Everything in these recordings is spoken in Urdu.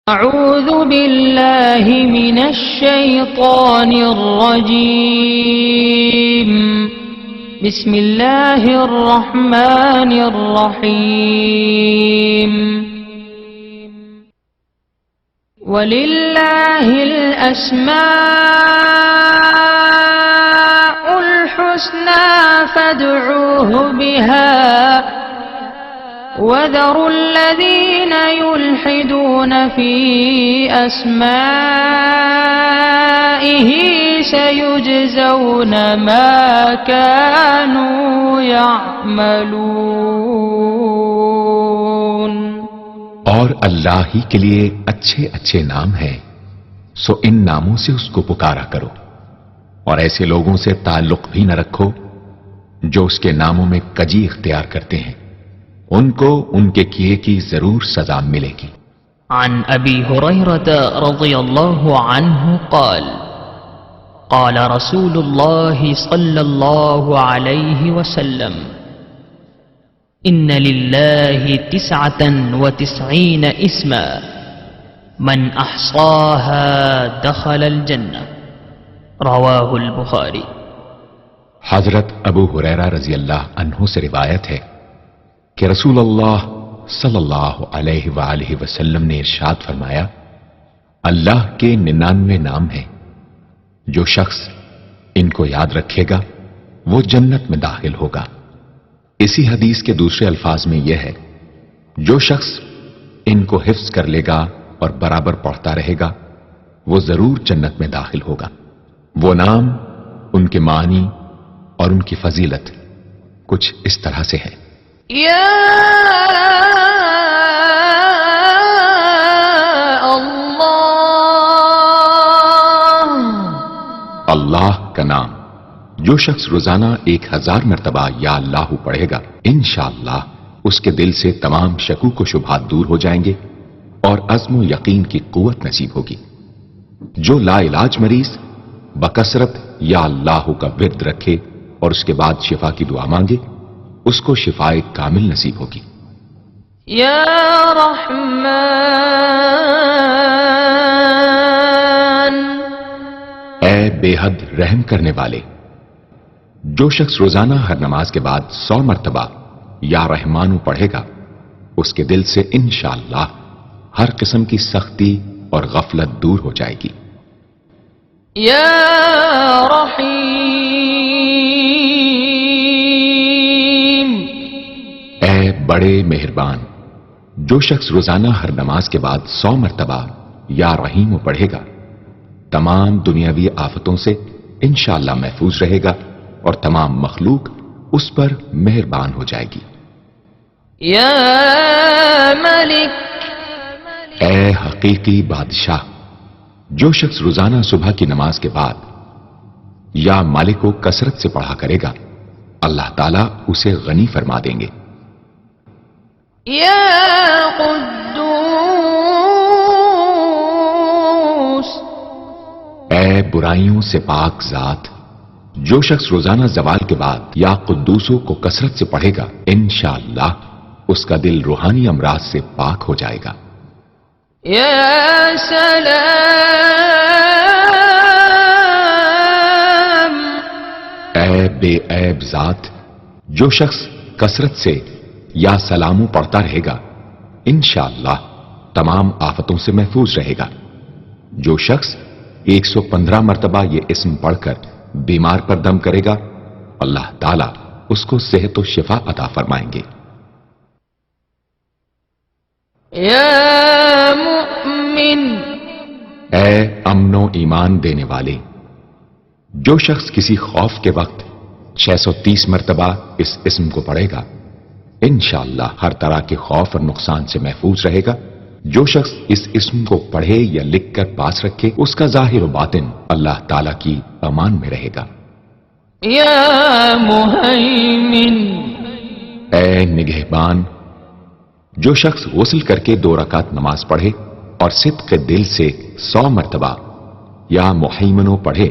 أعوذ بالله من الشيطان الرجيم. بسم الله الرحمن الرحيم. ولله الأسماء الحسنى فادعوه بها وذروا الذين يلحدون في أسمائه سيجزون ما كانوا يعملون. اور اللہ ہی کے لیے اچھے اچھے نام ہیں، سو ان ناموں سے اس کو پکارا کرو، اور ایسے لوگوں سے تعلق بھی نہ رکھو جو اس کے ناموں میں کجی اختیار کرتے ہیں، ان کو ان کے کیے کی ضرور سزا ملے گی. عن ابی ہریرہ رضی اللہ عنہ قال قال رسول اللہ صلی اللہ علیہ وسلم ان للہ 99 اسما من احصاها دخل الجنہ. رواہ البخاری. حضرت ابو ہریرہ رضی اللہ عنہ سے روایت ہے کہ رسول اللہ صلی اللہ علیہ وآلہ وسلم نے ارشاد فرمایا، اللہ کے 99 نام ہیں، جو شخص ان کو یاد رکھے گا وہ جنت میں داخل ہوگا. اسی حدیث کے دوسرے الفاظ میں یہ ہے، جو شخص ان کو حفظ کر لے گا اور برابر پڑھتا رہے گا وہ ضرور جنت میں داخل ہوگا. وہ نام، ان کے معنی اور ان کی فضیلت کچھ اس طرح سے ہے. یا اللہ، اللہ کا نام جو شخص روزانہ 1000 مرتبہ یا اللہ پڑھے گا، انشاءاللہ اس کے دل سے تمام شکوک و شبہات دور ہو جائیں گے اور عزم و یقین کی قوت نصیب ہوگی. جو لا علاج مریض بکثرت یا اللہ کا ورد رکھے اور اس کے بعد شفا کی دعا مانگے، اس کو شفائے کامل نصیب ہوگی. یا رحمان، اے بے حد رحم کرنے والے، جو شخص روزانہ ہر نماز کے بعد 100 مرتبہ یا رحمانو پڑھے گا، اس کے دل سے انشاءاللہ ہر قسم کی سختی اور غفلت دور ہو جائے گی. یا رحیم، اے بڑے مہربان، جو شخص روزانہ ہر نماز کے بعد 100 مرتبہ یا رحیم پڑھے گا، تمام دنیاوی آفتوں سے انشاءاللہ محفوظ رہے گا اور تمام مخلوق اس پر مہربان ہو جائے گی. یا ملک، اے حقیقی بادشاہ، جو شخص روزانہ صبح کی نماز کے بعد یا مالک کو کثرت سے پڑھا کرے گا، اللہ تعالیٰ اسے غنی فرما دیں گے. یا قدوس، اے برائیوں سے پاک ذات، جو شخص روزانہ زوال کے بعد یا قدوسوں کو کثرت سے پڑھے گا، انشاءاللہ اس کا دل روحانی امراض سے پاک ہو جائے گا. یا سلام، اے بے عیب ذات، جو شخص کثرت سے یا سلامو پڑھتا رہے گا، انشاءاللہ تمام آفتوں سے محفوظ رہے گا. جو شخص 115 مرتبہ یہ اسم پڑھ کر بیمار پر دم کرے گا، اللہ تعالیٰ اس کو صحت و شفا عطا فرمائیں گے. یا مؤمن، اے امن و ایمان دینے والے، جو شخص کسی خوف کے وقت 630 مرتبہ اس اسم کو پڑھے گا، انشاءاللہ ہر طرح کے خوف اور نقصان سے محفوظ رہے گا. جو شخص اس اسم کو پڑھے یا لکھ کر پاس رکھے، اس کا ظاہر و باطن اللہ تعالیٰ کی امان میں رہے گا. یا مہیمن، اے نگہبان، جو شخص غسل کر کے 2 رکعت نماز پڑھے اور صدق دل سے 100 مرتبہ یا محیمنو پڑھے،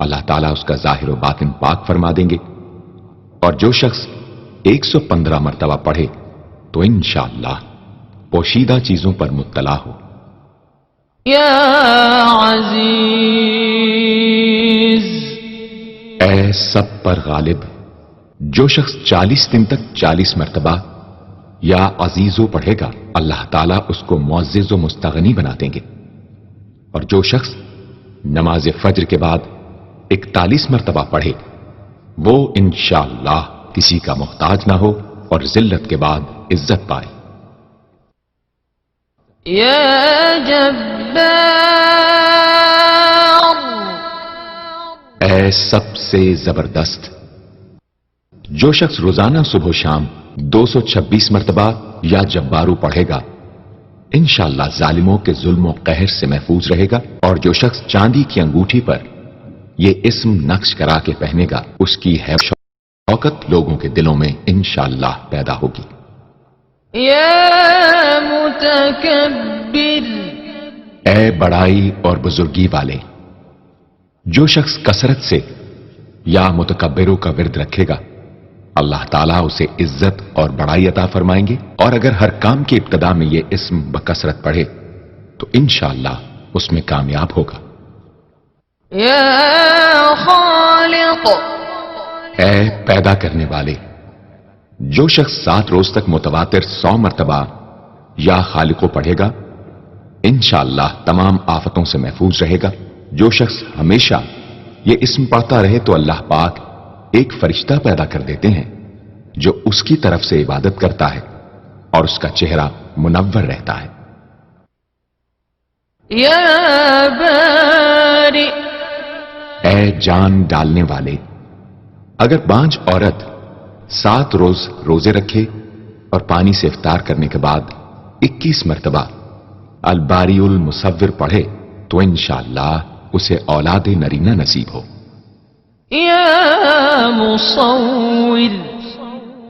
اللہ تعالیٰ اس کا ظاہر و باطن پاک فرما دیں گے. اور جو شخص 115 مرتبہ پڑھے تو انشاءاللہ پوشیدہ چیزوں پر مطلع ہو يا عزيز اے سب پر غالب، جو شخص 40 دن تک 40 مرتبہ یا عزیزو پڑھے گا اللہ تعالیٰ اس کو معزز و مستغنی بنا دیں گے، اور جو شخص نماز فجر کے بعد 41 مرتبہ پڑھے وہ انشاءاللہ کسی کا محتاج نہ ہو اور ذلت کے بعد عزت پائے۔ يا جبار اے سب سے زبردست، جو شخص روزانہ صبح و شام 226 مرتبہ یا جبارو پڑھے گا انشاءاللہ ظالموں کے ظلم و قہر سے محفوظ رہے گا، اور جو شخص چاندی کی انگوٹھی پر یہ اسم نقش کرا کے پہنے گا اس کی حیب شوکت لوگوں کے دلوں میں انشاءاللہ پیدا ہوگی۔ يا متكبر اے بڑائی اور بزرگی والے، جو شخص کثرت سے یا متکبروں کا ورد رکھے گا اللہ تعالیٰ اسے عزت اور بڑائی عطا فرمائیں گے، اور اگر ہر کام کی ابتدا میں یہ اسم بکثرت پڑھے تو انشاءاللہ اس میں کامیاب ہوگا۔ يا خالق اے پیدا کرنے والے، جو شخص 7 روز تک متواتر 100 مرتبہ یا خالقو پڑھے گا انشاءاللہ تمام آفتوں سے محفوظ رہے گا۔ جو شخص ہمیشہ یہ اسم پڑھتا رہے تو اللہ پاک ایک فرشتہ پیدا کر دیتے ہیں جو اس کی طرف سے عبادت کرتا ہے اور اس کا چہرہ منور رہتا ہے۔ يا بارئ اے جان ڈالنے والے، اگر بانجھ عورت 7 روز روزے رکھے اور پانی سے افطار کرنے کے بعد 21 مرتبہ الباری المصور پڑھے تو انشاءاللہ اسے اولاد نرینہ نصیب ہو۔ يا مصور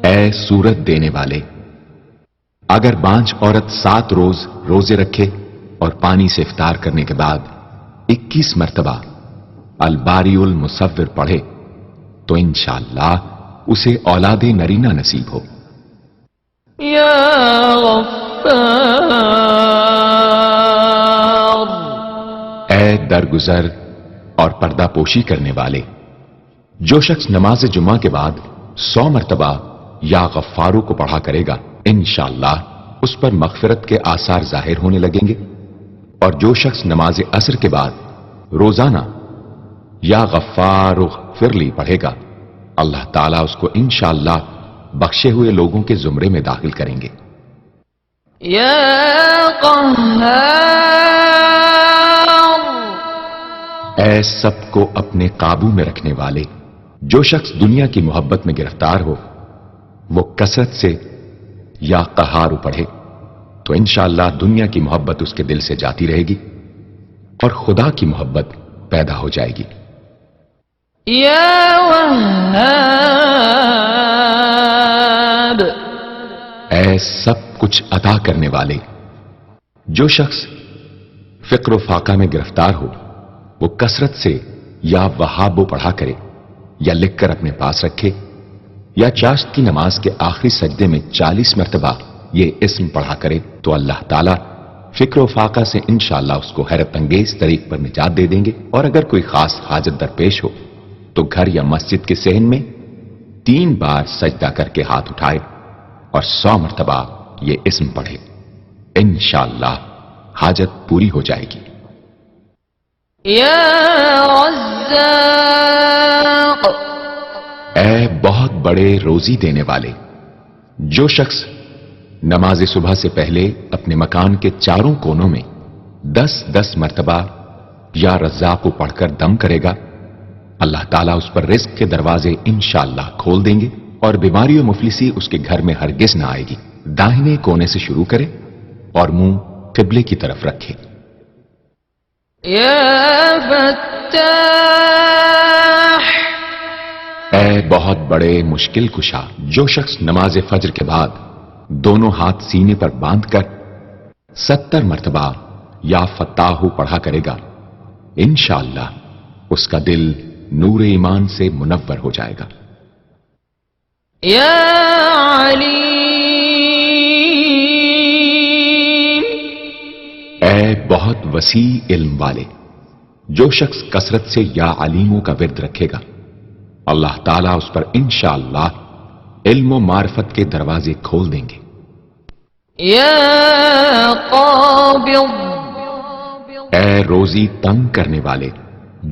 اے صورت دینے والے، اگر بانجھ عورت 7 روز روزے رکھے اور پانی سے افطار کرنے کے بعد 21 مرتبہ الباری المصور پڑھے تو انشاءاللہ اسے اولاد نرینہ نصیب ہو۔ يا غفار اے درگزر اور پردہ پوشی کرنے والے، جو شخص نماز جمعہ کے بعد 100 مرتبہ یا غفارو کو پڑھا کرے گا انشاءاللہ اس پر مغفرت کے آثار ظاہر ہونے لگیں گے، اور جو شخص نماز عصر کے بعد روزانہ یا غفار اغفر لی پڑھے گا اللہ تعالیٰ اس کو انشاءاللہ بخشے ہوئے لوگوں کے زمرے میں داخل کریں گے۔ يا قهار اے سب کو اپنے قابو میں رکھنے والے، جو شخص دنیا کی محبت میں گرفتار ہو وہ کثرت سے یا قہار پڑھے تو انشاءاللہ دنیا کی محبت اس کے دل سے جاتی رہے گی اور خدا کی محبت پیدا ہو جائے گی۔ يا وهاب اے سب کچھ عطا کرنے والے، جو شخص فقر و فاقہ میں گرفتار ہو وہ کثرت سے یا وہاب پڑھا کرے یا لکھ کر اپنے پاس رکھے یا چاشت کی نماز کے آخری سجدے میں 40 مرتبہ یہ اسم پڑھا کرے تو اللہ تعالیٰ فکر و فاقہ سے انشاءاللہ اس کو حیرت انگیز طریق پر نجات دے دیں گے، اور اگر کوئی خاص حاجت درپیش ہو تو گھر یا مسجد کے صحن میں 3 بار سجدہ کر کے ہاتھ اٹھائے اور 100 مرتبہ یہ اسم پڑھے، انشاءاللہ حاجت پوری ہو جائے گی۔ يا رزاق اے بہت بڑے روزی دینے والے، جو شخص نماز صبح سے پہلے اپنے مکان کے چاروں کونوں میں 10-10 مرتبہ یا رزاق کو پڑھ کر دم کرے گا اللہ تعالیٰ اس پر رزق کے دروازے انشاءاللہ کھول دیں گے اور بیماری و مفلسی اس کے گھر میں ہرگز نہ آئے گی۔ داہنے کونے سے شروع کرے اور منہ قبلے کی طرف رکھے۔ يا فتاح اے بہت بڑے مشکل کشا، جو شخص نماز فجر کے بعد دونوں ہاتھ سینے پر باندھ کر 70 مرتبہ یا فتاحو پڑھا کرے گا انشاءاللہ اس کا دل نور ایمان سے منور ہو جائے گا۔ يا عليم اے اے بہت وسیع علم والے، جو شخص کثرت سے یا علیموں کا ورد رکھے گا، اللہ تعالیٰ اس پر انشاءاللہ علم و معرفت کے دروازے کھول دیں گے۔ يا قابض اے روزی تنگ کرنے والے،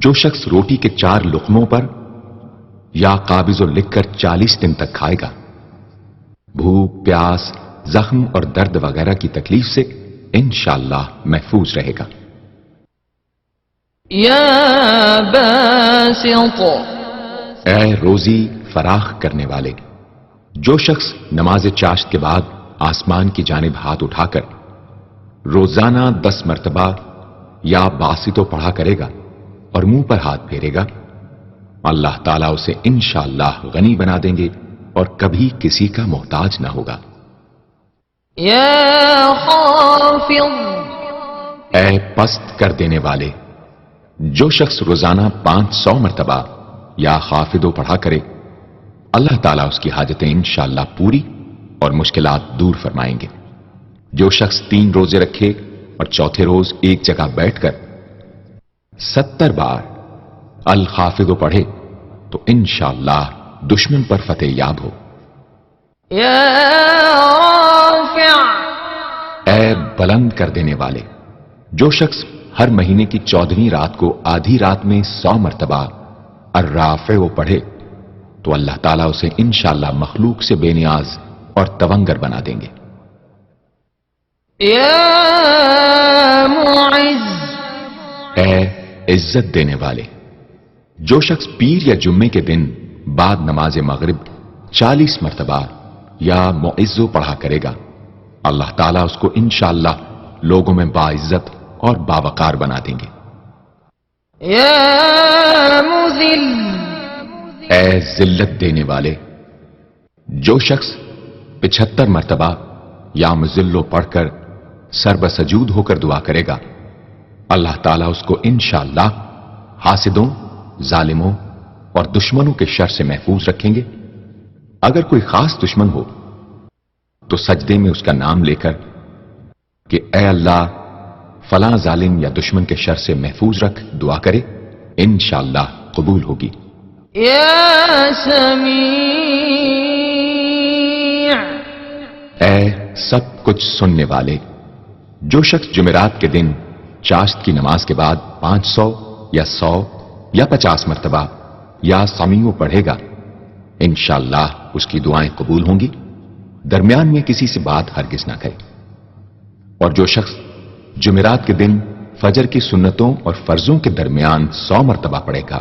جو شخص روٹی کے 4 لقموں پر یا قابض و لکھ کر 40 دن تک کھائے گا، بھوک، پیاس، زخم اور درد وغیرہ کی تکلیف سے انشاءاللہ محفوظ رہے گا۔ يا باسط اے روزی فراخ کرنے والے، جو شخص نماز چاشت کے بعد آسمان کی جانب ہاتھ اٹھا کر روزانہ 10 مرتبہ یا باسطو پڑھا کرے گا اور منہ پر ہاتھ پھیرے گا، اللہ تعالیٰ اسے انشاءاللہ غنی بنا دیں گے اور کبھی کسی کا محتاج نہ ہوگا۔ يا خافض اے پست کر دینے والے، جو شخص روزانہ 500 مرتبہ یا خافضو پڑھا کرے، اللہ تعالیٰ اس کی حاجتیں انشاءاللہ پوری اور مشکلات دور فرمائیں گے۔ جو شخص 3 روزے رکھے اور چوتھے روز ایک جگہ بیٹھ کر 70 بار الخافضو پڑھے تو انشاءاللہ دشمن پر فتح یاب ہو۔ يا رافع اے بلند کر دینے والے، جو شخص ہر مہینے کی 14ویں رات کو آدھی رات میں 100 مرتبہ الرافع پڑھے تو اللہ تعالیٰ اسے انشاءاللہ مخلوق سے بے نیاز اور تونگر بنا دیں گے۔ يا معز اے عزت دینے والے، جو شخص پیر یا جمعے کے دن بعد نماز مغرب 40 مرتبہ یا معزو پڑھا کرے گا، اللہ تعالیٰ اس کو انشاءاللہ لوگوں میں باعزت اور باوقار بنا دیں گے۔ يا مذل اے ذلت دینے والے، جو شخص 75 مرتبہ یا مذلو پڑھ کر سر بسجود ہو کر دعا کرے گا، اللہ تعالیٰ اس کو انشاءاللہ حاسدوں، ظالموں اور دشمنوں کے شر سے محفوظ رکھیں گے۔ اگر کوئی خاص دشمن ہو تو سجدے میں اس کا نام لے کر کہ اے اللہ فلاں ظالم یا دشمن کے شر سے محفوظ رکھ دعا کرے، انشاءاللہ قبول ہوگی۔ يا سميع اے سب کچھ سننے والے، جو شخص جمعرات کے دن چاشت کی نماز کے بعد 500 یا 100 یا 50 مرتبہ یا سمیع پڑھے گا، انشاءاللہ اس کی دعائیں قبول ہوں گی، درمیان میں کسی سے بات ہرگز نہ کرے۔ اور جو شخص جمعرات کے دن فجر کی سنتوں اور فرضوں کے درمیان 100 مرتبہ پڑھے گا،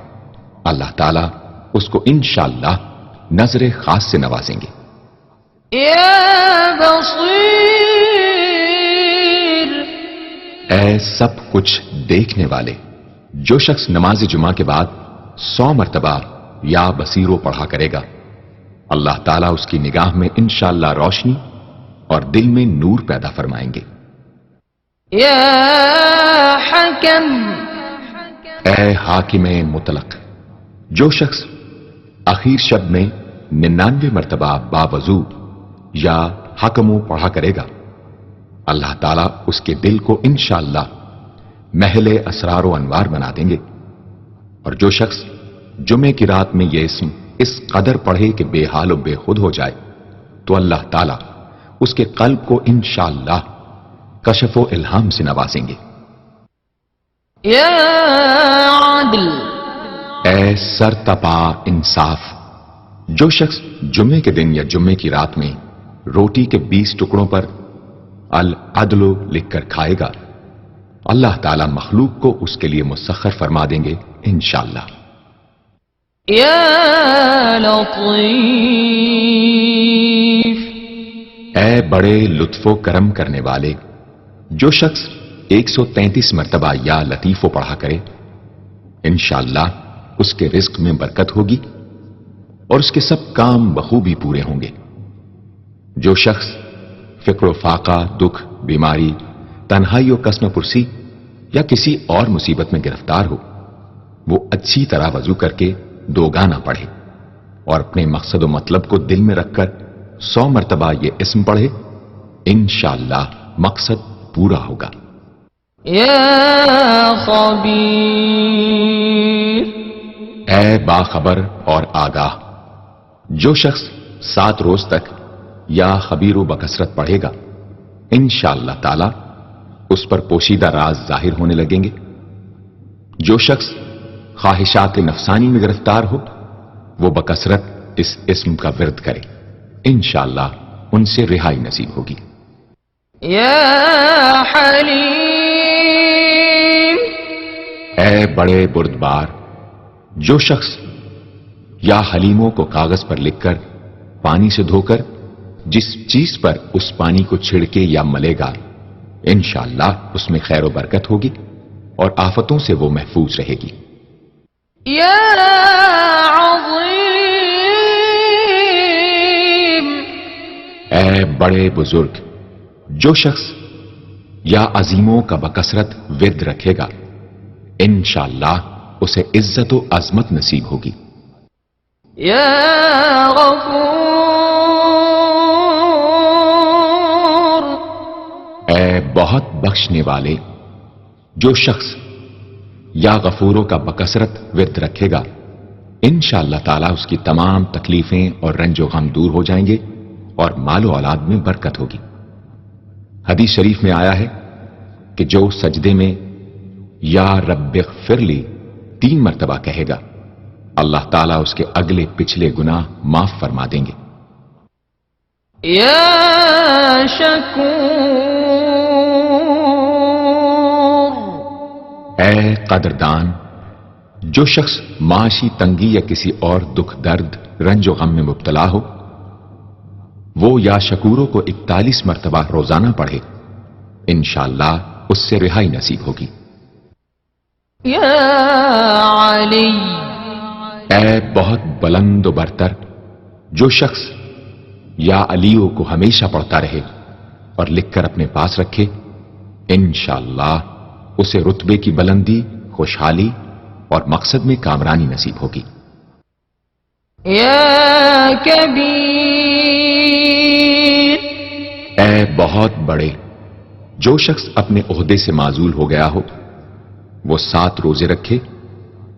اللہ تعالیٰ اس کو انشاءاللہ نظر خاص سے نوازیں گے۔ يا بصير اے سب کچھ دیکھنے والے، جو شخص نماز جمعہ کے بعد 100 مرتبہ یا بصیرو پڑھا کرے گا، اللہ تعالیٰ اس کی نگاہ میں انشاءاللہ روشنی اور دل میں نور پیدا فرمائیں گے۔ يا حكم اے حاکم مطلق، جو شخص آخر شب میں 99 مرتبہ باوضو یا حکمو پڑھا کرے گا، اللہ تعالیٰ اس کے دل کو انشاءاللہ محل اسرار و انوار بنا دیں گے۔ اور جو شخص جمعے کی رات میں یہ اسم اس قدر پڑھے کہ بے حال و بے خود ہو جائے تو اللہ تعالیٰ اس کے قلب کو انشاءاللہ کشف و الہام سے نوازیں گے۔ يا عدل اے سر تپا انصاف، جو شخص جمعے کے دن یا جمعے کی رات میں روٹی کے 20 ٹکڑوں پر العدل لکھ کر کھائے گا، اللہ تعالیٰ مخلوق کو اس کے لیے مسخر فرما دیں گے انشاءاللہ۔ يا لطيف اے بڑے لطف و کرم کرنے والے، جو شخص 133 مرتبہ یا لطیفو پڑھا کرے، انشاءاللہ اس کے رزق میں برکت ہوگی اور اس کے سب کام بخوبی پورے ہوں گے۔ جو شخص فقر و فاقہ، دکھ، بیماری، تنہائی و قسم پرسی یا کسی اور مصیبت میں گرفتار ہو، وہ اچھی طرح وضو کر کے 2 گانا پڑھے اور اپنے مقصد و مطلب کو دل میں رکھ کر 100 مرتبہ یہ اسم پڑھے، انشاءاللہ مقصد پورا ہوگا۔ يا خبير اے باخبر اور آگاہ، جو شخص 7 روز تک یا خبیر و بکثرت پڑھے گا، انشاءاللہ تعالی اس پر پوشیدہ راز ظاہر ہونے لگیں گے۔ جو شخص خواہشات نفسانی میں گرفتار ہو، وہ بکثرت اس اسم کا ورد کرے، انشاءاللہ ان سے رہائی نصیب ہوگی۔ يا حليم اے بڑے بردبار، جو شخص یا حلیموں کو کاغذ پر لکھ کر پانی سے دھو کر جس چیز پر اس پانی کو چھڑکے یا ملے گا، انشاءاللہ اس میں خیر و برکت ہوگی اور آفتوں سے وہ محفوظ رہے گی۔ يا عظيم اے بڑے بزرگ، جو شخص یا عظیموں کا بکثرت ورد رکھے گا، انشاءاللہ اسے عزت و عظمت نصیب ہوگی۔ يا غفور اے بہت بخشنے والے، جو شخص یا غفوروں کا بکثرت ورد رکھے گا، انشاءاللہ تعالی اس کی تمام تکلیفیں اور رنج و غم دور ہو جائیں گے اور مال و اولاد میں برکت ہوگی۔ حدیث شریف میں آیا ہے کہ جو سجدے میں یا رب اغفر لی 3 مرتبہ کہے گا، اللہ تعالیٰ اس کے اگلے پچھلے گناہ معاف فرما دیں گے۔ يا شكور اے قدردان، جو شخص معاشی تنگی یا کسی اور دکھ درد رنج و غم میں مبتلا ہو، وہ یا شکوروں کو 41 مرتبہ روزانہ پڑھے، انشاءاللہ اس سے رہائی نصیب ہوگی۔ يا علي اے بہت بلند و برتر، جو شخص یا علیو کو ہمیشہ پڑھتا رہے اور لکھ کر اپنے پاس رکھے، انشاءاللہ اسے رتبے کی بلندی، خوشحالی اور مقصد میں کامرانی نصیب ہوگی۔ يا كبير اے بہت بڑے، جو شخص اپنے عہدے سے معزول ہو گیا ہو، وہ 7 روزے رکھے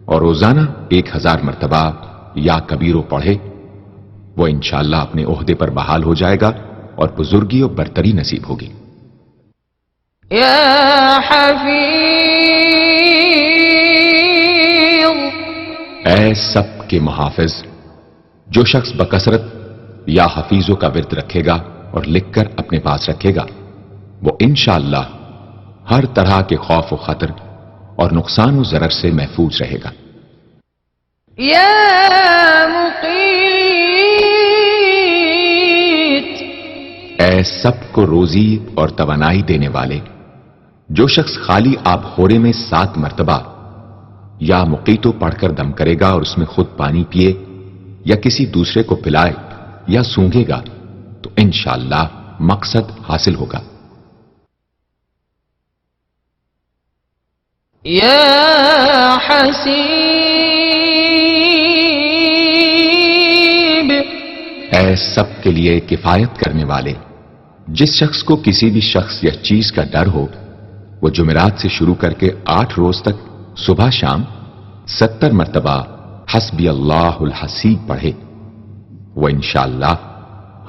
اور روزانہ 1000 مرتبہ یا کبیرو پڑھے، وہ انشاءاللہ اپنے عہدے پر بحال ہو جائے گا اور بزرگی اور برتری نصیب ہوگی۔ يا حفيظ اے سب کے محافظ، جو شخص بکثرت یا حفیظوں کا ورد رکھے گا اور لکھ کر اپنے پاس رکھے گا، وہ انشاءاللہ ہر طرح کے خوف و خطر اور نقصان و ضرر سے محفوظ رہے گا۔ يا مقيت اے سب کو روزی اور توانائی دینے والے، جو شخص خالی آب خورے میں 7 مرتبہ یا مقیتو پڑھ کر دم کرے گا اور اس میں خود پانی پیے یا کسی دوسرے کو پلائے یا سونگھے گا، تو انشاءاللہ مقصد حاصل ہوگا۔ يا حسيب اے سب کے لیے کفایت کرنے والے، جس شخص کو کسی بھی شخص یا چیز کا ڈر ہو، وہ جمعرات سے شروع کر کے 8 روز تک صبح شام 70 مرتبہ حسبی اللہ الحسیب پڑھے، وہ انشاءاللہ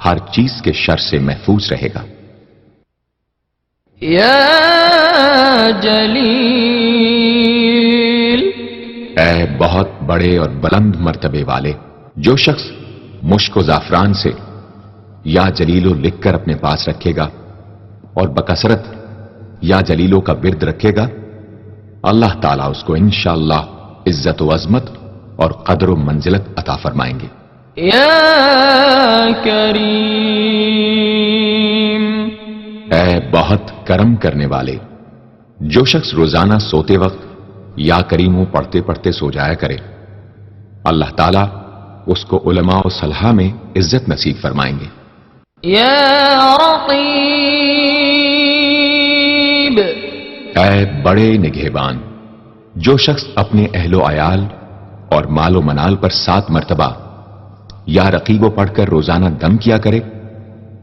ہر چیز کے شر سے محفوظ رہے گا۔ يا جلیل اے بہت بڑے اور بلند مرتبے والے، جو شخص مشک و زعفران سے یا جلیلو لکھ کر اپنے پاس رکھے گا اور بکثرت یا جلیلوں کا ورد رکھے گا، اللہ تعالیٰ اس کو انشاءاللہ عزت و عظمت اور قدر و منزلت عطا فرمائیں گے۔ يا کریم اے بہت کرم کرنے والے، جو شخص روزانہ سوتے وقت یا کریموں پڑھتے پڑھتے سو جایا کرے، اللہ تعالیٰ اس کو علماء و صلحاء میں عزت نصیب فرمائیں گے۔ يا رقیب اے بڑے نگہبان، جو شخص اپنے اہل و عیال اور مال و منال پر 7 مرتبہ یا رقیبوں پڑھ کر روزانہ دم کیا کرے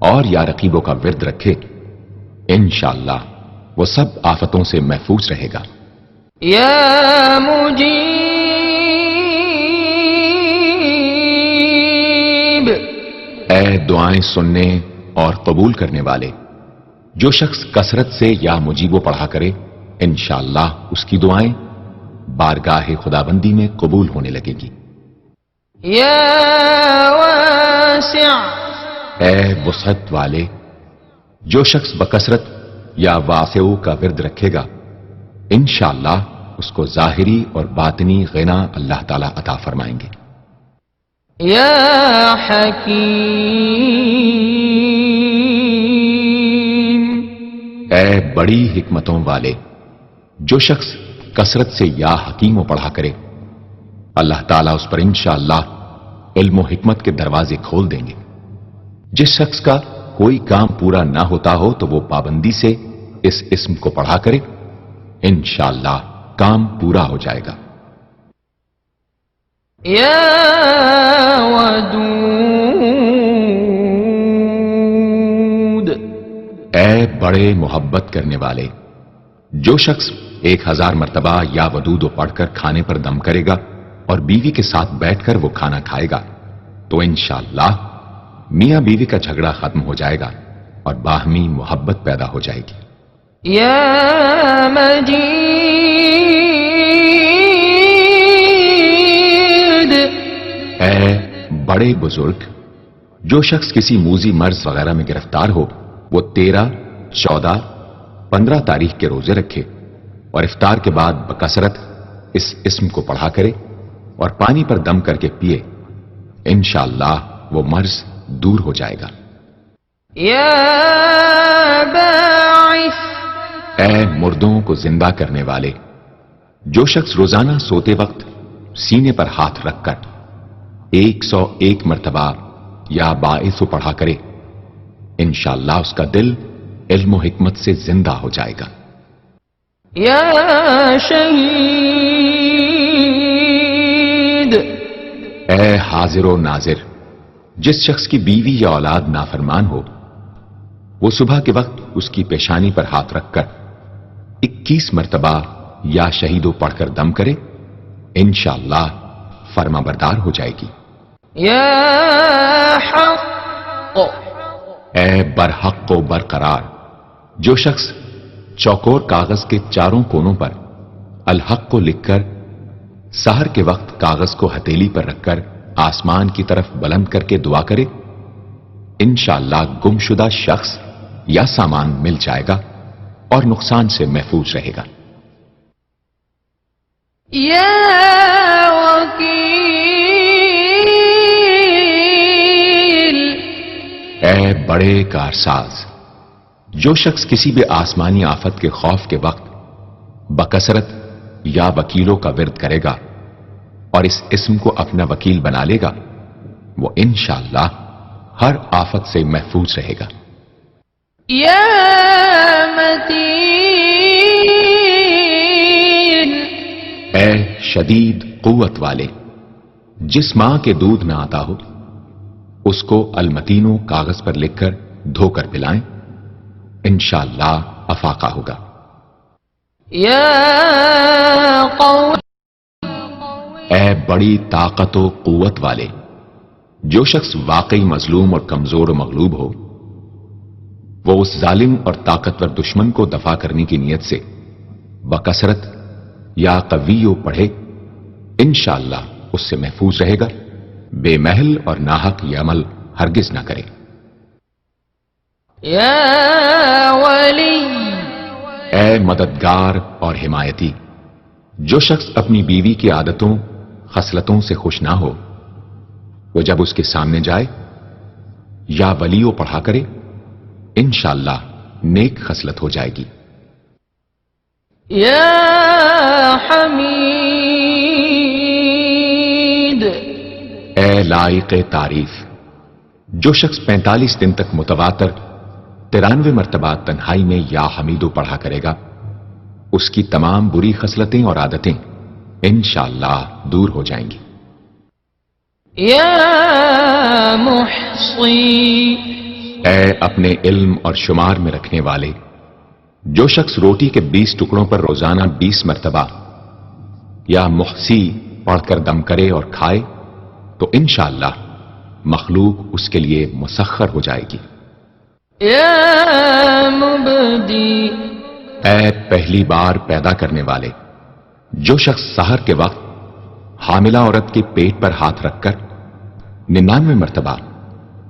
اور یا رقیبوں کا ورد رکھے، انشاءاللہ وہ سب آفتوں سے محفوظ رہے گا۔ يا مجيب اے دعائیں سننے اور قبول کرنے والے، جو شخص کثرت سے یا مجیبو پڑھا کرے انشاءاللہ اس کی دعائیں بارگاہ خدابندی میں قبول ہونے لگے گی۔ يا واسع اے وسعت والے، جو شخص بکثرت یا واسعو کا ورد رکھے گا انشاءاللہ اس کو ظاہری اور باطنی غنا اللہ تعالی عطا فرمائیں گے۔ يا حكيم اے بڑی حکمتوں والے، جو شخص کثرت سے یا حکیم و پڑھا کرے اللہ تعالیٰ اس پر انشاءاللہ علم و حکمت کے دروازے کھول دیں گے۔ جس شخص کا کوئی کام پورا نہ ہوتا ہو تو وہ پابندی سے اس اسم کو پڑھا کرے انشاءاللہ کام پورا ہو جائے گا۔ يا ودود اے بڑے محبت کرنے والے، جو شخص 1000 مرتبہ یا ودود پڑھ کر کھانے پر دم کرے گا اور بیوی کے ساتھ بیٹھ کر وہ کھانا کھائے گا تو انشاءاللہ میاں بیوی کا جھگڑا ختم ہو جائے گا اور باہمی محبت پیدا ہو جائے گی۔ يا مجيد اے بڑے بزرگ، جو شخص کسی موذی مرض وغیرہ میں گرفتار ہو وہ 13، 14، 15 تاریخ کے روزے رکھے اور افطار کے بعد بکثرت اس اسم کو پڑھا کرے اور پانی پر دم کر کے پیے انشاءاللہ وہ مرض دور ہو جائے گا۔ يا باعث اے مردوں کو زندہ کرنے والے، جو شخص روزانہ سوتے وقت سینے پر ہاتھ رکھ کر 101 مرتبہ یا باعث پڑھا کرے انشاءاللہ اس کا دل علم و حکمت سے زندہ ہو جائے گا۔ يا شهيد اے حاضر و ناظر، جس شخص کی بیوی یا اولاد نافرمان ہو وہ صبح کے وقت اس کی پیشانی پر ہاتھ رکھ کر 21 مرتبہ یا شہیدو پڑھ کر دم کرے انشاءاللہ فرما بردار ہو جائے گی۔ يا حق اے برحق و برقرار، جو شخص چوکور کاغذ کے چاروں کونوں پر الحق کو لکھ کر سحر کے وقت کاغذ کو ہتھیلی پر رکھ کر آسمان کی طرف بلند کر کے دعا کرے انشاءاللہ گمشدہ شخص یا سامان مل جائے گا اور نقصان سے محفوظ رہے گا۔ يا وكيل اے بڑے کارساز، جو شخص کسی بھی آسمانی آفت کے خوف کے وقت بکثرت یا وکیلوں کا ورد کرے گا اور اس اسم کو اپنا وکیل بنا لے گا وہ انشاءاللہ ہر آفت سے محفوظ رہے گا۔ يا متين اے شدید قوت والے، جس ماں کے دودھ نہ آتا ہو اس کو المتینو کاغذ پر لکھ کر دھو کر پلائیں انشاءاللہ افاقہ ہوگا۔ يا قوي اے بڑی طاقت و قوت والے، جو شخص واقعی مظلوم اور کمزور و مغلوب ہو وہ اس ظالم اور طاقتور دشمن کو دفاع کرنے کی نیت سے بکثرت یا قویو پڑھے انشاءاللہ اس سے محفوظ رہے گا، بے محل اور ناحق یہ عمل ہرگز نہ کرے۔ يا ولي اے مددگار اور حمایتی، جو شخص اپنی بیوی کی عادتوں خصلتوں سے خوش نہ ہو وہ جب اس کے سامنے جائے یا ولیو پڑھا کرے انشاءاللہ نیک خصلت ہو جائے گی۔ يا حميد اے لائق تعریف، جو شخص 45 دن تک متواتر 93 مرتبہ تنہائی میں یا حمیدو پڑھا کرے گا اس کی تمام بری خصلتیں اور عادتیں انشاءاللہ دور ہو جائیں گی۔ يا محصي اے اپنے علم اور شمار میں رکھنے والے، جو شخص روٹی کے 20 ٹکڑوں پر روزانہ 20 مرتبہ یا محسی پڑھ کر دم کرے اور کھائے تو انشاءاللہ مخلوق اس کے لیے مسخر ہو جائے گی۔ یا مبدی، اے پہلی بار پیدا کرنے والے، جو شخص سحر کے وقت حاملہ عورت کے پیٹ پر ہاتھ رکھ کر 99 مرتبہ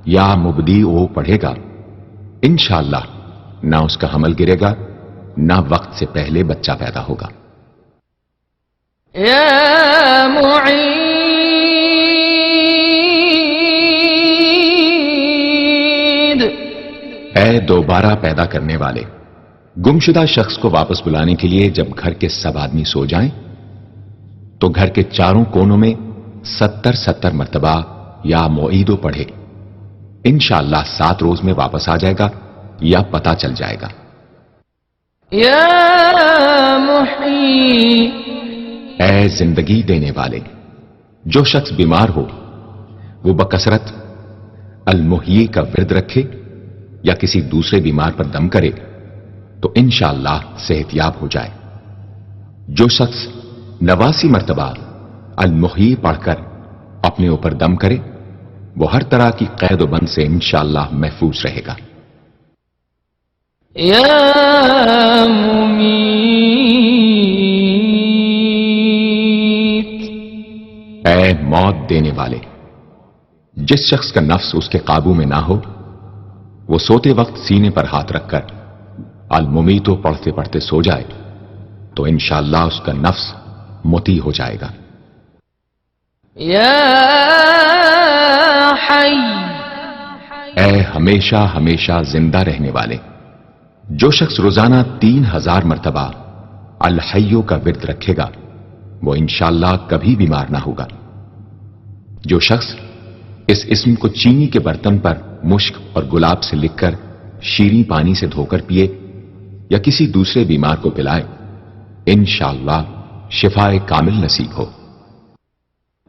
یا مبدی او پڑھے گا، انشاءاللہ نہ اس کا حمل گرے گا نہ وقت سے پہلے بچہ پیدا ہوگا۔ یا معید، اے دوبارہ پیدا کرنے والے، گمشدہ شخص کو واپس بلانے کے لیے جب گھر کے سب آدمی سو جائیں تو گھر کے چاروں کونوں میں 70 مرتبہ یا معیدو پڑھے، انشاءاللہ 7 روز میں واپس آ جائے گا یا پتہ چل جائے گا۔ یا محی، اے زندگی دینے والے، جو شخص بیمار ہو وہ بکثرت المحیی کا ورد رکھے یا کسی دوسرے بیمار پر دم کرے تو انشاءاللہ صحت یاب ہو جائے۔ جو شخص 89 مرتبہ المحیی پڑھ کر اپنے اوپر دم کرے وہ ہر طرح کی قید و بند سے انشاءاللہ محفوظ رہے گا۔ یا ممیت، اے موت دینے والے، جس شخص کا نفس اس کے قابو میں نہ ہو وہ سوتے وقت سینے پر ہاتھ رکھ کر الممیتو پڑھتے پڑھتے سو جائے تو انشاءاللہ اس کا نفس مطیع ہو جائے گا۔ یا حی، اے ہمیشہ ہمیشہ زندہ رہنے والے، جو شخص روزانہ 3000 مرتبہ الحیو کا ورد رکھے گا وہ انشاءاللہ کبھی بیمار نہ ہوگا۔ جو شخص اس اسم کو چینی کے برتن پر مشک اور گلاب سے لکھ کر شیریں پانی سے دھو کر پیے یا کسی دوسرے بیمار کو پلائے انشاءاللہ شفائے کامل نصیب ہو۔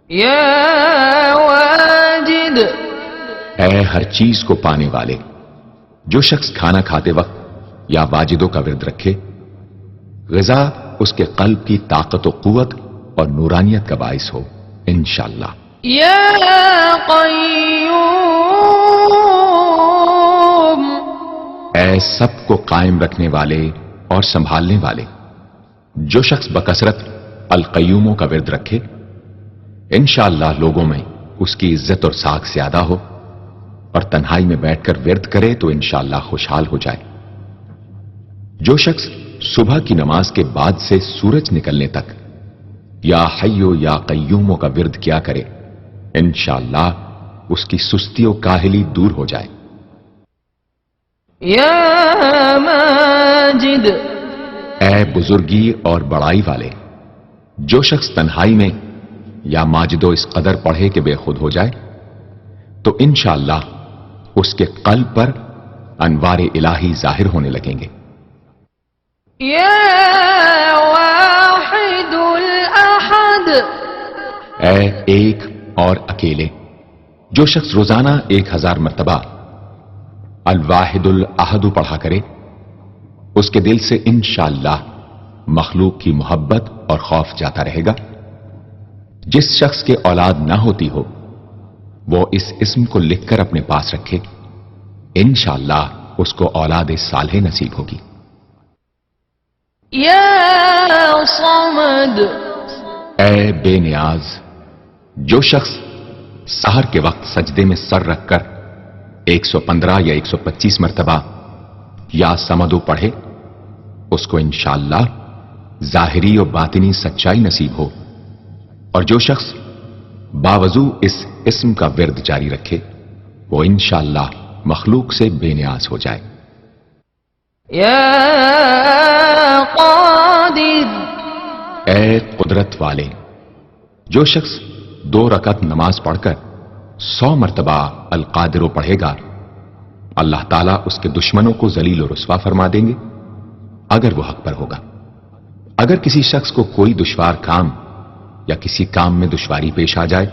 یا واجد، اے ہر چیز کو پانے والے، جو شخص کھانا کھاتے وقت یا واجدوں کا ورد رکھے غذا اس کے قلب کی طاقت و قوت اور نورانیت کا باعث ہو انشاءاللہ۔ یا قیوم، اے سب کو قائم رکھنے والے اور سنبھالنے والے، جو شخص بکثرت القیوموں کا ورد رکھے انشاءاللہ لوگوں میں اس کی عزت اور ساکھ زیادہ ہو اور تنہائی میں بیٹھ کر ورد کرے تو انشاءاللہ خوشحال ہو جائے۔ جو شخص صبح کی نماز کے بعد سے سورج نکلنے تک یا حیو یا قیوموں کا ورد کیا کرے انشاءاللہ اس کی سستی و کاہلی دور ہو جائے۔ یا ماجد، اے بزرگی اور بڑائی والے، جو شخص تنہائی میں یا ماجدو اس قدر پڑھے کہ بے خود ہو جائے تو انشاءاللہ اس کے قلب پر انوار الہی ظاہر ہونے لگیں گے۔ یا واحد الاحد، اے ایک اور اکیلے، جو شخص روزانہ 1000 مرتبہ الواحد الاحد پڑھا کرے اس کے دل سے انشاءاللہ مخلوق کی محبت اور خوف جاتا رہے گا۔ جس شخص کے اولاد نہ ہوتی ہو وہ اس اسم کو لکھ کر اپنے پاس رکھے انشاءاللہ اس کو اولاد صالح نصیب ہوگی۔ یا صمد، اے بے نیاز، جو شخص سحر کے وقت سجدے میں سر رکھ کر 115 یا 125 مرتبہ یا سمدو پڑھے اس کو انشاءاللہ ظاہری و باطنی سچائی نصیب ہو، اور جو شخص باوضو اس اسم کا ورد جاری رکھے وہ انشاءاللہ مخلوق سے بے نیاز ہو جائے۔ یا قادر، اے قدرت والے، جو شخص 2 رکعت نماز پڑھ کر 100 مرتبہ القادر پڑھے گا اللہ تعالیٰ اس کے دشمنوں کو ذلیل و رسوا فرما دیں گے اگر وہ حق پر ہوگا۔ اگر کسی شخص کو کوئی دشوار کام یا کسی کام میں دشواری پیش آ جائے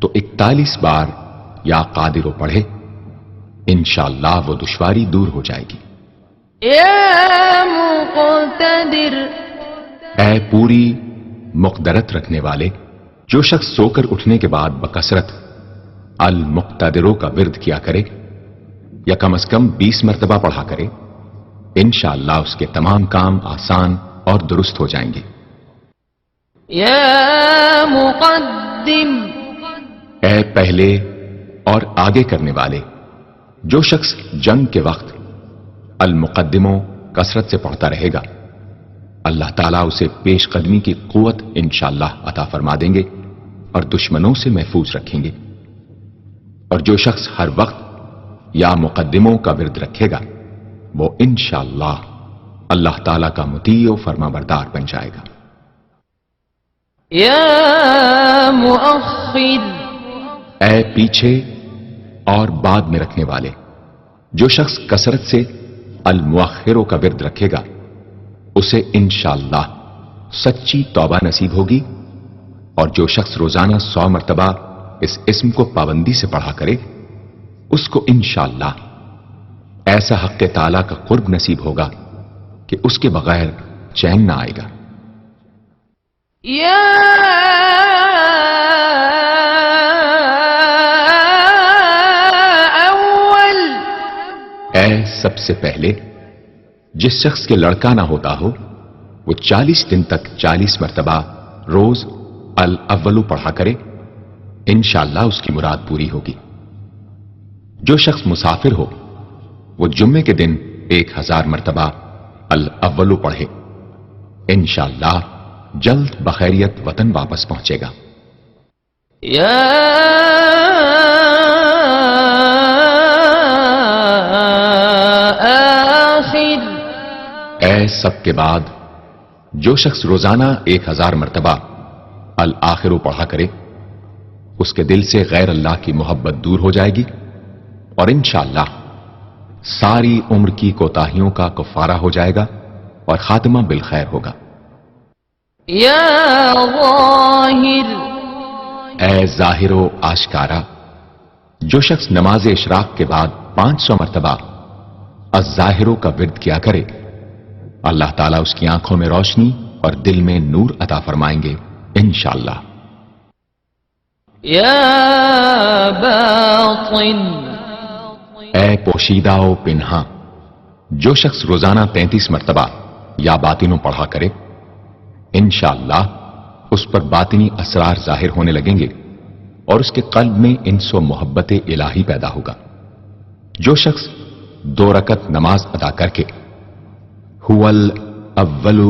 تو 41 بار یا قادر پڑھے انشاءاللہ وہ دشواری دور ہو جائے گی۔ يا مقتدر اے پوری مقدرت رکھنے والے، جو شخص سو کر اٹھنے کے بعد بکثرت المقتدروں کا ورد کیا کرے یا کم از کم 20 مرتبہ پڑھا کرے، انشاءاللہ اس کے تمام کام آسان اور درست ہو جائیں گے۔ يا مقدم اے پہلے اور آگے کرنے والے، جو شخص جنگ کے وقت المقدموں کثرت سے پڑھتا رہے گا، اللہ تعالیٰ اسے پیش قدمی کی قوت انشاءاللہ عطا فرما دیں گے اور دشمنوں سے محفوظ رکھیں گے۔ اور جو شخص ہر وقت یا مقدموں کا ورد رکھے گا، وہ انشاءاللہ اللہ تعالیٰ کا مطیع و فرما بردار بن جائے گا۔ يا مؤخر اے پیچھے اور بعد میں رکھنے والے، جو شخص کثرت سے المؤخروں کا ورد رکھے گا، اسے انشاءاللہ سچی توبہ نصیب ہوگی، اور جو شخص روزانہ 100 مرتبہ اس اسم کو پابندی سے پڑھا کرے، اس کو انشاءاللہ ایسا حق تعالیٰ کا قرب نصیب ہوگا کہ اس کے بغیر چین نہ آئے گا۔ يا أول اے سب سے پہلے، جس شخص کے لڑکا نہ ہوتا ہو، وہ 40 دن تک 40 مرتبہ روز الاولو پڑھا کرے، انشاءاللہ اس کی مراد پوری ہوگی۔ جو شخص مسافر ہو، وہ جمعے کے دن 1000 مرتبہ الاولو پڑھے، انشاءاللہ جلد بخیریت وطن واپس پہنچے گا۔ يا آخر اے سب کے بعد، جو شخص روزانہ 1000 مرتبہ الآخرو پڑھا کرے، اس کے دل سے غیر اللہ کی محبت دور ہو جائے گی، اور انشاءاللہ ساری عمر کی کوتاہیوں کا کفارہ ہو جائے گا اور خاتمہ بالخیر ہوگا۔ يا ظاہر اے ظاہر و آشکارا، جو شخص نماز اشراق کے بعد 500 مرتبہ الظاہروں کا ورد کیا کرے، اللہ تعالیٰ اس کی آنکھوں میں روشنی اور دل میں نور عطا فرمائیں گے انشاءاللہ۔ يا باطن اے پوشیدہ و پنہاں، جو شخص روزانہ 33 مرتبہ یا باطنوں پڑھا کرے، انشاءاللہ اس پر باطنی اسرار ظاہر ہونے لگیں گے اور اس کے قلب میں انس و محبت الہی پیدا ہوگا۔ جو شخص 2 رکعت نماز ادا کر کے هو الاول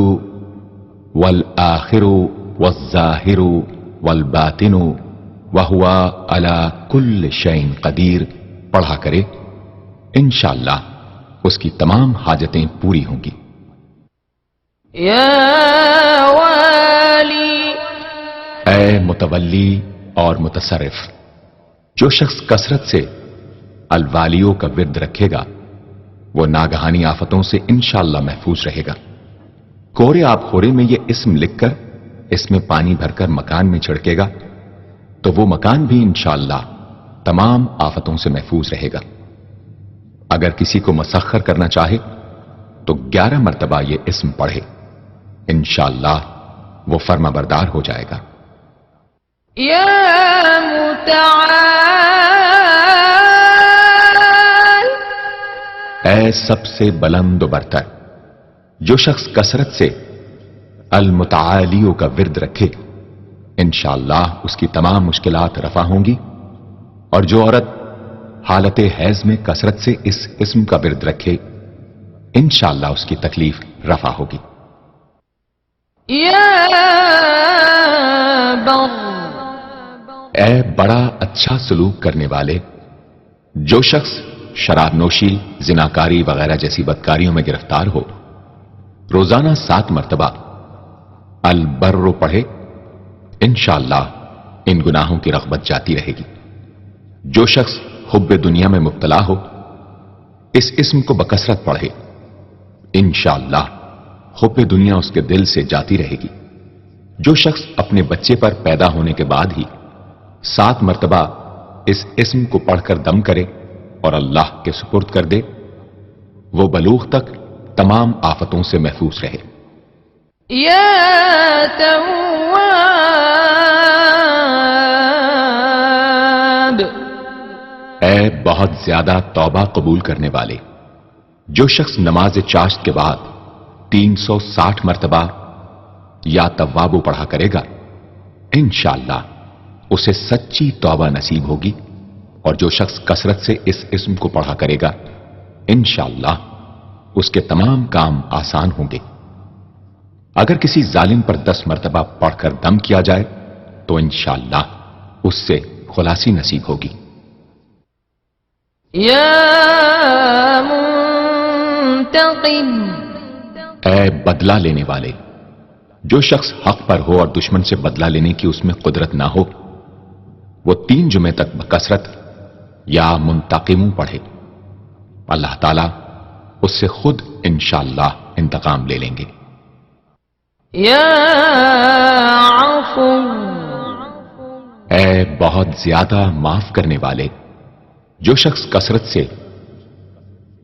والآخر والظاہر والباطن وهو على كل شيء قدیر پڑھا کرے، انشاءاللہ اس کی تمام حاجتیں پوری ہوں گی۔ يا والی اے متولی اور متصرف، جو شخص کثرت سے الوالیوں کا ورد رکھے گا، وہ ناگہانی آفتوں سے انشاءاللہ محفوظ رہے گا۔ کورے آب خورے میں یہ اسم لکھ کر اس میں پانی بھر کر مکان میں چھڑکے گا تو وہ مکان بھی انشاءاللہ تمام آفتوں سے محفوظ رہے گا۔ اگر کسی کو مسخر کرنا چاہے تو 11 مرتبہ یہ اسم پڑھے، انشاءاللہ وہ فرما بردار ہو جائے گا۔ يا متعال اے سب سے بلند و برتر، جو شخص کثرت سے المتعالیوں کا ورد رکھے، انشاءاللہ اس کی تمام مشکلات رفع ہوں گی، اور جو عورت حالت حیض میں کثرت سے اس اسم کا ورد رکھے، انشاءاللہ اس کی تکلیف رفع ہوگی۔ يا بر اے بڑا اچھا سلوک کرنے والے، جو شخص شراب نوشی، زناکاری وغیرہ جیسی بدکاریوں میں گرفتار ہو، روزانہ 7 مرتبہ البر پڑھے، انشاءاللہ ان گناہوں کی رغبت جاتی رہے گی۔ جو شخص حب دنیا میں مبتلا ہو، اس اسم کو بکثرت پڑھے، انشاءاللہ حب دنیا اس کے دل سے جاتی رہے گی۔ جو شخص اپنے بچے پر پیدا ہونے کے بعد ہی 7 مرتبہ اس اسم کو پڑھ کر دم کرے اور اللہ کے سپرد کر دے، وہ بلوغ تک تمام آفتوں سے محفوظ رہے۔ یا تواب، اے بہت زیادہ توبہ قبول کرنے والے، جو شخص نماز چاشت کے بعد 360 مرتبہ یا توابو پڑھا کرے گا، انشاءاللہ اسے سچی توبہ نصیب ہوگی، اور جو شخص کثرت سے اس اسم کو پڑھا کرے گا، انشاءاللہ اس کے تمام کام آسان ہوں گے۔ اگر کسی ظالم پر 10 مرتبہ پڑھ کر دم کیا جائے تو انشاءاللہ اس سے خلاصی نصیب ہوگی۔ یا منتقم، اے بدلہ لینے والے، جو شخص حق پر ہو اور دشمن سے بدلہ لینے کی اس میں قدرت نہ ہو، وہ 3 جمعے تک بکثرت یا منتقموں پڑھے، اللہ تعالیٰ اس سے خود انشاءاللہ انتقام لے لیں گے۔ یا عفو، اے بہت زیادہ معاف کرنے والے، جو شخص کثرت سے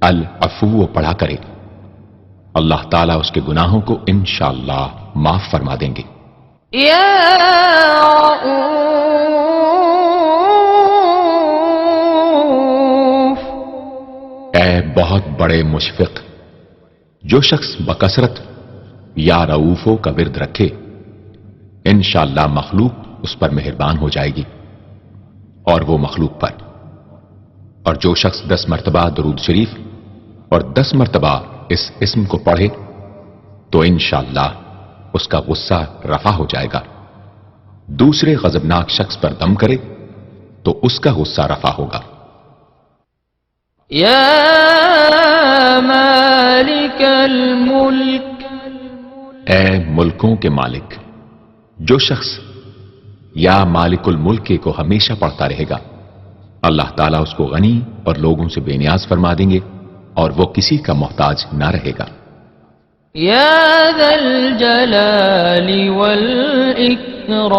العفو پڑھا کرے، اللہ تعالیٰ اس کے گناہوں کو انشاءاللہ معاف فرما دیں گے۔ یا رؤوف، اے بہت بڑے مشفق، جو شخص بکثرت یا رؤوفوں کا ورد رکھے، انشاءاللہ مخلوق اس پر مہربان ہو جائے گی اور وہ مخلوق پر۔ اور جو شخص 10 مرتبہ درود شریف اور 10 مرتبہ اس اسم کو پڑھے تو انشاءاللہ اس کا غصہ رفع ہو جائے گا۔ دوسرے غضبناک شخص پر دم کرے تو اس کا غصہ رفع ہوگا۔ یا مالک الملک، اے ملکوں کے مالک، جو شخص یا مالک الملک کو ہمیشہ پڑھتا رہے گا، اللہ تعالیٰ اس کو غنی اور لوگوں سے بے نیاز فرما دیں گے اور وہ کسی کا محتاج نہ رہے گا۔ یا ذا الجلال والاکرام،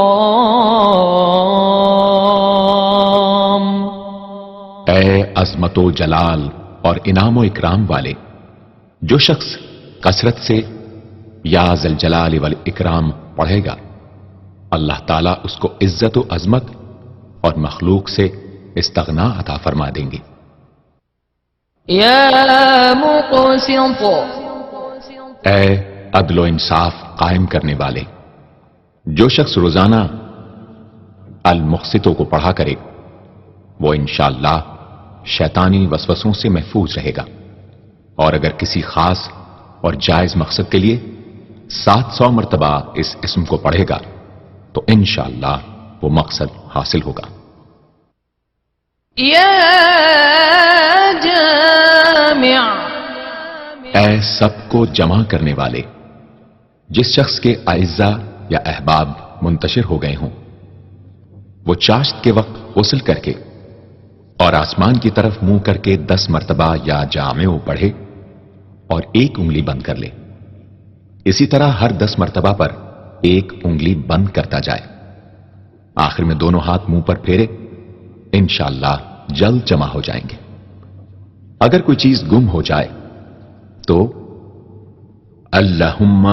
اے عظمت و جلال اور انعام و اکرام والے، جو شخص کثرت سے یا ذا الجلال والاکرام پڑھے گا، اللہ تعالیٰ اس کو عزت و عظمت اور مخلوق سے استغنا عطا فرما دیں گے۔ یا مقسط، اے عدل و انصاف قائم کرنے والے، جو شخص روزانہ المقسطوں کو پڑھا کرے وہ انشاءاللہ شیطانی وسوسوں سے محفوظ رہے گا، اور اگر کسی خاص اور جائز مقصد کے لیے 700 مرتبہ اس اسم کو پڑھے گا تو انشاءاللہ وہ مقصد حاصل ہوگا۔ یا جامع، اے سب کو جمع کرنے والے، جس شخص کے اعزا یا احباب منتشر ہو گئے ہوں، وہ چاشت کے وقت غسل کر کے اور آسمان کی طرف منہ کر کے 10 مرتبہ یا جامع پڑھے اور 1 انگلی بند کر لے۔ اسی طرح ہر 10 مرتبہ پر 1 انگلی بند کرتا جائے، آخر میں دونوں ہاتھ منہ پر پھیرے، انشاءاللہ جلد جمع ہو جائیں گے۔ اگر کوئی چیز گم ہو جائے تو اللہم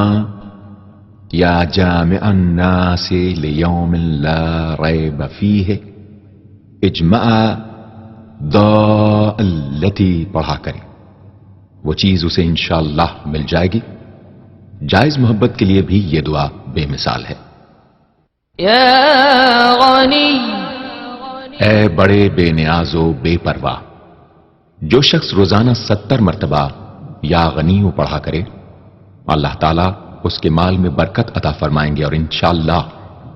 یا جامع الناس لیوم لا ریب فیہ اجمع التی پڑھا کرے، وہ چیز اسے انشاءاللہ مل جائے گی۔ جائز محبت کے لیے بھی یہ دعا بے مثال ہے۔ یا غنی، اے بڑے بے نیاز و بے پرواہ، جو شخص روزانہ 70 مرتبہ یا غنیوں پڑھا کرے، اللہ تعالیٰ اس کے مال میں برکت عطا فرمائیں گے اور انشاءاللہ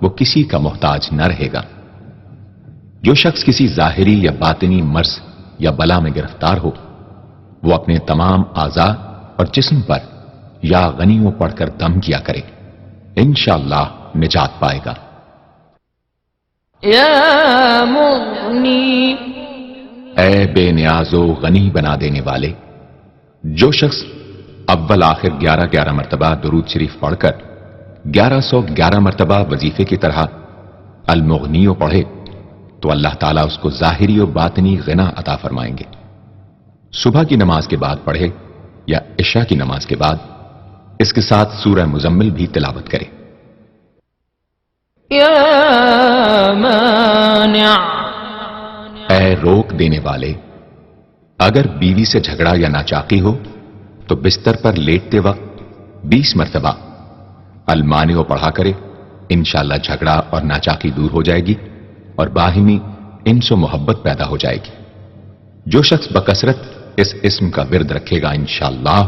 وہ کسی کا محتاج نہ رہے گا۔ جو شخص کسی ظاہری یا باطنی مرض یا بلا میں گرفتار ہو، وہ اپنے تمام اعضاء اور جسم پر یا غنیوں پڑھ کر دم کیا کرے، انشاءاللہ نجات پائے گا۔ یا مغنی، اے بے نیاز و غنی بنا دینے والے، جو شخص اول آخر 11 مرتبہ درود شریف پڑھ کر 1111 مرتبہ وظیفے کی طرح المغنی پڑھے تو اللہ تعالیٰ اس کو ظاہری و باطنی غنا عطا فرمائیں گے۔ صبح کی نماز کے بعد پڑھے یا عشاء کی نماز کے بعد اس کے ساتھ سورہ مزمل بھی تلاوت کرے۔ یا مانع، اے روک دینے والے، اگر بیوی سے جھگڑا یا ناچاقی ہو تو بستر پر لیٹتے وقت 20 مرتبہ المانع پڑھا کرے، انشاءاللہ جھگڑا اور ناچاقی دور ہو جائے گی اور باہمی انس و محبت پیدا ہو جائے گی۔ جو شخص بکثرت اس اسم کا ورد رکھے گا انشاءاللہ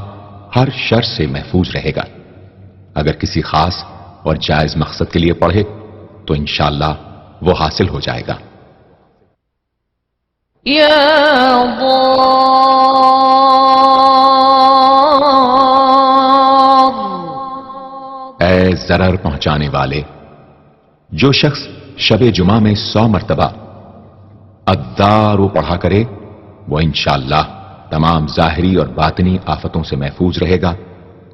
ہر شر سے محفوظ رہے گا۔ اگر کسی خاص اور جائز مقصد کے لیے پڑھے تو انشاءاللہ وہ حاصل ہو جائے گا۔ یا ضار، اے ضرر پہنچانے والے، جو شخص شب جمعہ میں 100 مرتبہ الدار پڑھا کرے وہ انشاءاللہ تمام ظاہری اور باطنی آفتوں سے محفوظ رہے گا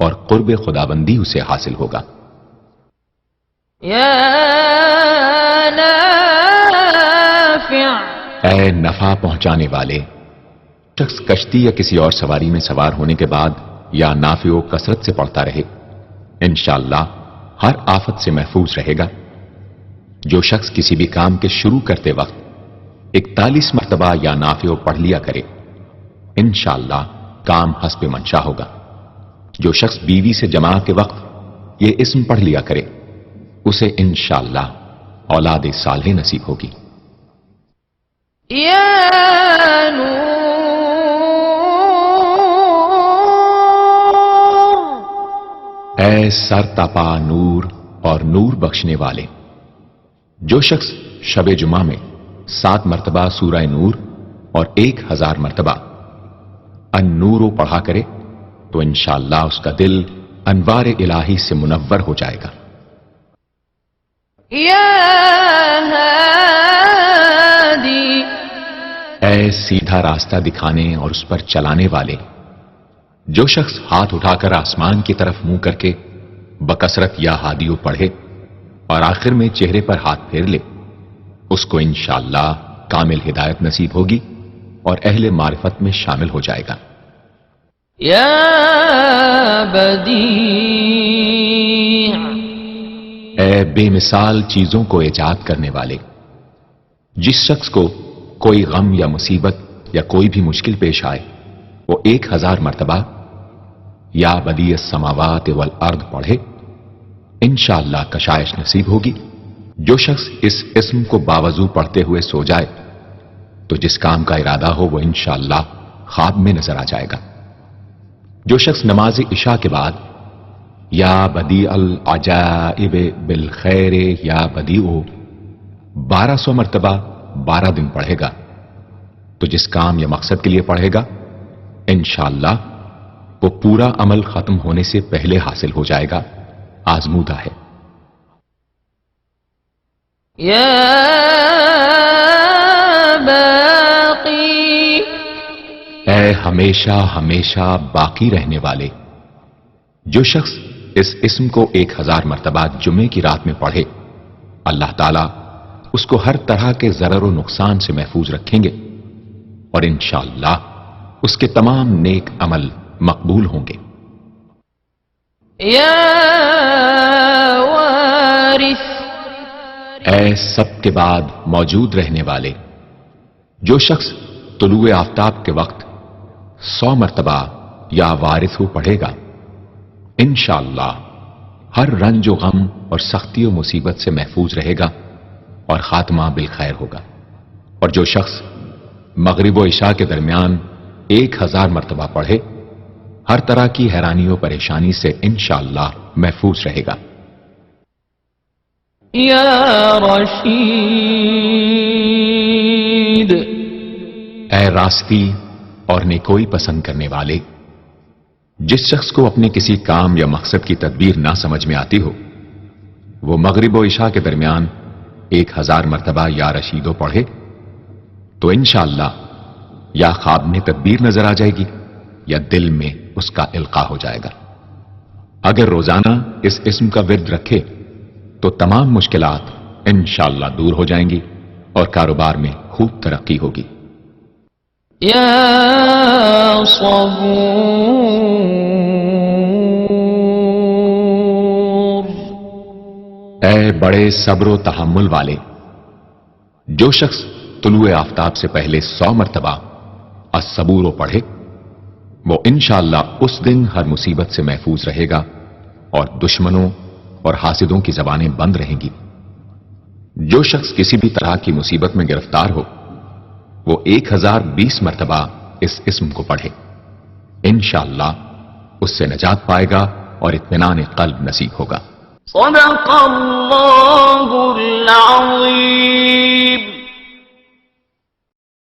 اور قرب خداوندی اسے حاصل ہوگا۔ یا نافع، اے نفع پہنچانے والے، شخص کشتی یا کسی اور سواری میں سوار ہونے کے بعد یا نافع و کثرت سے پڑھتا رہے انشاءاللہ ہر آفت سے محفوظ رہے گا۔ جو شخص کسی بھی کام کے شروع کرتے وقت 41 مرتبہ یا نافع پڑھ لیا کرے انشاءاللہ کام حسب منشا ہوگا۔ جو شخص بیوی سے جماع کے وقت یہ اسم پڑھ لیا کرے اسے انشاءاللہ اولاد صالح نصیب ہوگی۔ یا نور، اے سر تپا نور اور نور بخشنے والے، جو شخص شب جمعہ میں 7 مرتبہ سورہ نور اور 1000 مرتبہ النور پڑھا کرے تو انشاءاللہ اس کا دل انوار الہی سے منور ہو جائے گا۔ یا ہادی، اے سیدھا راستہ دکھانے اور اس پر چلانے والے، جو شخص ہاتھ اٹھا کر آسمان کی طرف منہ کر کے بکثرت یا ہادیو پڑھے اور آخر میں چہرے پر ہاتھ پھیر لے اس کو انشاءاللہ کامل ہدایت نصیب ہوگی اور اہل معرفت میں شامل ہو جائے گا۔ یا بدیع، اے بے مثال چیزوں کو ایجاد کرنے والے، جس شخص کو کوئی غم یا مصیبت یا کوئی بھی مشکل پیش آئے وہ 1000 مرتبہ یا بدیع السماوات والارض پڑھے انشاءاللہ کشائش نصیب ہوگی۔ جو شخص اس اسم کو باوضو پڑھتے ہوئے سو جائے تو جس کام کا ارادہ ہو وہ انشاءاللہ خواب میں نظر آ جائے گا۔ جو شخص نماز عشاء کے بعد یا بدیع العجائب بالخیر یا بدیع 1200 مرتبہ 12 دن پڑھے گا تو جس کام یا مقصد کے لیے پڑھے گا انشاءاللہ وہ پورا عمل ختم ہونے سے پہلے حاصل ہو جائے گا، آزمودہ ہے۔ یا باقی، اے ہمیشہ ہمیشہ باقی رہنے والے، جو شخص اس اسم کو 1000 مرتبہ جمعے کی رات میں پڑھے اللہ تعالیٰ اس کو ہر طرح کے ضرر و نقصان سے محفوظ رکھیں گے اور انشاءاللہ اس کے تمام نیک عمل مقبول ہوں گے۔ یا وارث، اے سب کے بعد موجود رہنے والے، جو شخص طلوع آفتاب کے وقت 100 مرتبہ یا وارث پڑھے گا انشاءاللہ ہر رنج و غم اور سختی و مصیبت سے محفوظ رہے گا اور خاتمہ بالخیر ہوگا۔ اور جو شخص مغرب و عشاء کے درمیان 1000 مرتبہ پڑھے ہر طرح کی حیرانی و پریشانی سے انشاءاللہ محفوظ رہے گا۔ یا رشید، اے راستی اور نیکوئی پسند کرنے والے، جس شخص کو اپنے کسی کام یا مقصد کی تدبیر نہ سمجھ میں آتی ہو وہ مغرب و عشاء کے درمیان 1000 مرتبہ یا رشیدو پڑھے تو انشاءاللہ یا خواب میں تدبیر نظر آ جائے گی یا دل میں اس کا القاء ہو جائے گا۔ اگر روزانہ اس اسم کا ورد رکھے تو تمام مشکلات انشاءاللہ دور ہو جائیں گی اور کاروبار میں خوب ترقی ہوگی۔ يا صبور اے بڑے صبر و تحمل والے، جو شخص طلوع آفتاب سے پہلے 100 مرتبہ الصبور پڑھے وہ انشاءاللہ اس دن ہر مصیبت سے محفوظ رہے گا اور دشمنوں اور حاسدوں کی زبانیں بند رہیں گی۔ جو شخص کسی بھی طرح کی مصیبت میں گرفتار ہو وہ 1020 مرتبہ اس اسم کو پڑھے، انشاءاللہ اس سے نجات پائے گا اور اطمینان قلب نصیب ہوگا۔ صدق اللہ العظیم۔